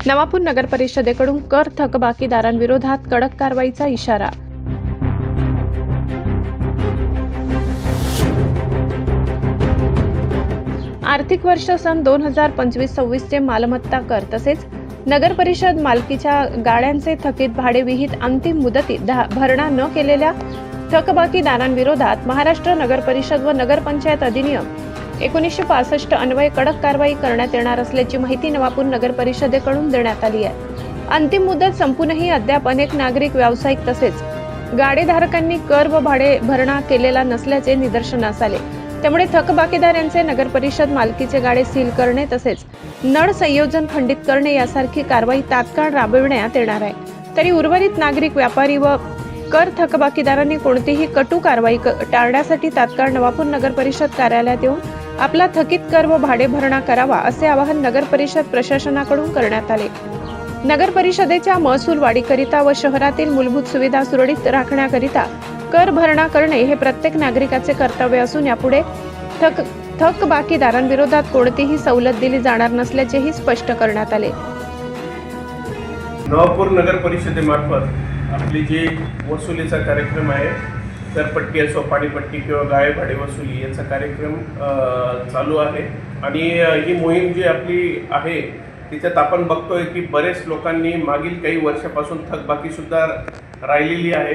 नवापूर नगर परिषदेकडून कर थकबाकीदारांविरोधात कडक कारवाईचा इशारा। आर्थिक वर्ष सन 2025-26 चे मालमत्ता कर तसेच नगर परिषद मालकीच्या गाड्यांचे थकीत भाडे विहित अंतिम मुदतीत भरणा न केलेल्या थकबाकीदारांविरोधात महाराष्ट्र नगर परिषद व नगर पंचायत अधिनियम 1965 अन्वये कडक कारवाई करण्यात येणार असल्याची माहिती नवापूर नगर परिषदेकडून देण्यात आली आहे। अंतिम मुदत संपूनही अद्याप अनेक नागरिक, व्यावसायिक तसेच गाडेधारकांनी कर व भाडे भरणा केलेला नसल्याचे निदर्शनास आले। त्यामुळे थकबाकीदार यांचे नगर परिषद मालकीचे गाडे सील करणे तसेच नळ संयोजन खंडित करणे यासारखी कारवाई तात्काळ राबविण्यात येणार आहे। तरी उर्वरित नागरिक, व्यापारी व कर थकबाकीदारांनी कोणतीही कटू कारवाई टाळण्यासाठी तात्काळ नवापूर नगर परिषद कार्यालयात येऊन आपला थकीत कर व भाडे भरणा करावा असे आवाहन नगर परिषद प्रशासनाकडून करण्यात आले। नगर परिषदेच्या महसूल वाढीकरिता व शहरातील मूलभूत सुविधा सुरळीत राखण्याकरिता कर भरणा करणे हे प्रत्येक नागरिकाचे कर्तव्य असून यापुढे थकबाकीदारांविरोधात कोणतीही सवलत दिली जाणार नसल्याचेही स्पष्ट करण्यात आले। नवापूर नगर परिषदेमार्फत आपली जी वसुलीचा कार्यक्रम आहे, करपट्टी असो, पाणीपट्टी किंवा गाळे भाडे वसुली याचा कार्यक्रम चालू आहे। आणि ही मोहीम जी आपली आहे तिच्यात आपण बघतोय की बरेच लोकांनी मागील काही वर्षापासून थकबाकी सुद्धा राहिलेली आहे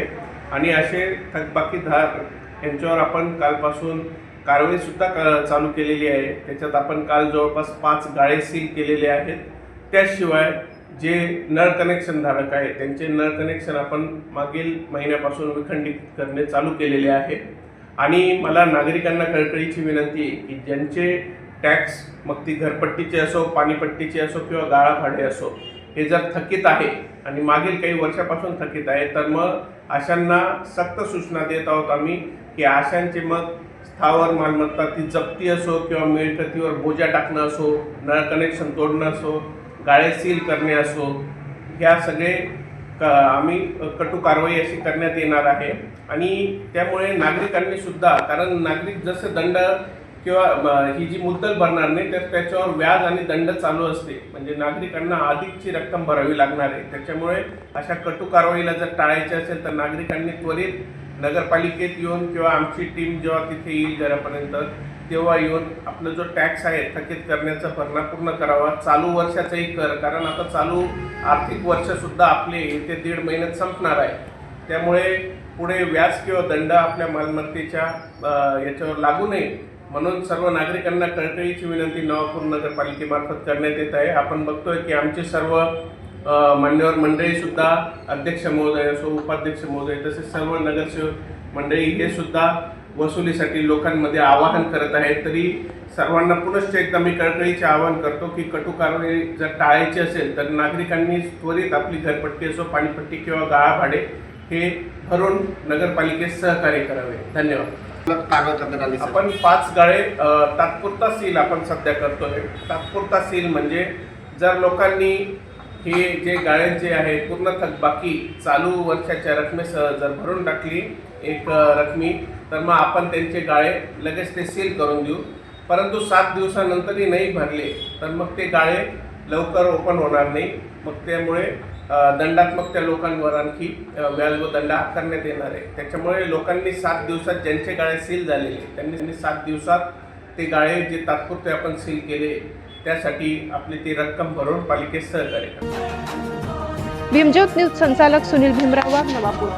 आणि असे थकबाकीदार यांच्यावर आपण कालपासून कारवाई सुद्धा चालू केलेली आहे। त्याच्यात आपण काल जवळपास 5 गाळे सील केलेले आहेत। त्याशिवाय जे नळ कनेक्शन धारक आहे त्यांचे नळ कनेक्शन आपण मागील महिन्यापासून विखंडित करणे चालू केलेले आहे। आणि मला नागरिकांना कळकळीची विनंती आहे की ज्यांचे टॅक्स, मग ती घरपट्टीचे असो, पाणीपट्टीचे असो किंवा गाळा भाडे असो, हे जर थकीत आहे आणि मागील काही वर्षापासून थकीत आहे तर मग अशांना सक्त सूचना देत आहोत आम्ही की अशांचे मग स्थावर मालमत्ता ती जप्ती असो किंवा मिळकतीवर बोजा टाकणं असो, नळ कनेक्शन तोडणं असो, गाळे सील करणे असो, ह्या सगळे आम्ही कटू कारवाई अशी करण्यात येणार आहे। आणि त्यामुळे नागरिकांनी सुद्धा, कारण नागरिक जसे दंड किंवा ही जी मुद्दल भरणार नाही तर त्याच्यावर व्याज आणि दंड चालू असते, म्हणजे नागरिकांना अधिकची रक्कम भरावी लागणार आहे। त्याच्यामुळे अशा कटू कारवाईला जर टाळायचे असेल तर नागरिकांनी त्वरित नगरपालिकेत येऊन किंवा आमची टीम जेव्हा तिथे येईल घरापर्यंत तेव्हा येऊन आपला जो टॅक्स आहे थकीत करण्याचा भरणा पूर्ण करावा। चालू वर्षाचाही कर, कारण आता चालू आर्थिक वर्षसुद्धा आपले येते 1.5 महिन्यात संपणार आहे। त्यामुळे पुढे व्याज किंवा दंड आपल्या मालमत्तेच्या याच्यावर लागू नये म्हणून सर्व नागरिकांना कळकळीची विनंती नवापूर नगरपालिकेमार्फत करण्यात येत आहे। आपण बघतोय की आमचे सर्व मान्यवर मंडळी सुद्धा, अध्यक्ष महोदय असो, उपाध्यक्ष महोदय तसेच सर्व नगरसेवक मंडळी हे सुद्धा वसुलीसाठी लोकांमध्ये आवाहन करत आहे। तरी सर्वांना पुनश्च एकदा मी कळकळीचे आवाहन करतो की कटू कारवाई जर टाळायची असेल तर नागरिकांनी त्वरित आपली घरपट्टी असो, पाणीपट्टी किंवा गाळा भाडे हे भरून नगरपालिकेत सहकार्य करावे। धन्यवाद। आपण 5 गाळे तात्पुरता सील आपण सध्या करतोय। तात्पुरता सील म्हणजे जर लोकांनी हे जे गाळे जे आहे पूर्ण थकबाकी चालू वर्षाच्या रकमेसह जर भरून टाकली एक रकमी तर मग आपण त्यांचे गाळे लगेच ते सील करून देऊ। परंतु 7 दिवसानंतरही नाही भरले तर मग ते गाळे लवकर ओपन होणार नाही। मग त्यामुळे दंडात्मक त्या लोकांवर आणखी व्याज व दंड आकारण्यात येणार आहे। त्याच्यामुळे लोकांनी 7 दिवसात ज्यांचे गाळे सील झालेले त्यांनी 7 दिवसात ते गाळे जे तात्पुरते आपण सील केले त्यासाठी आपली ती रक्कम भरून पालिकेत सहकार्य करा। भीमज्योत न्यूज संचालक सुनील भीमराव वाघ, नवापूर।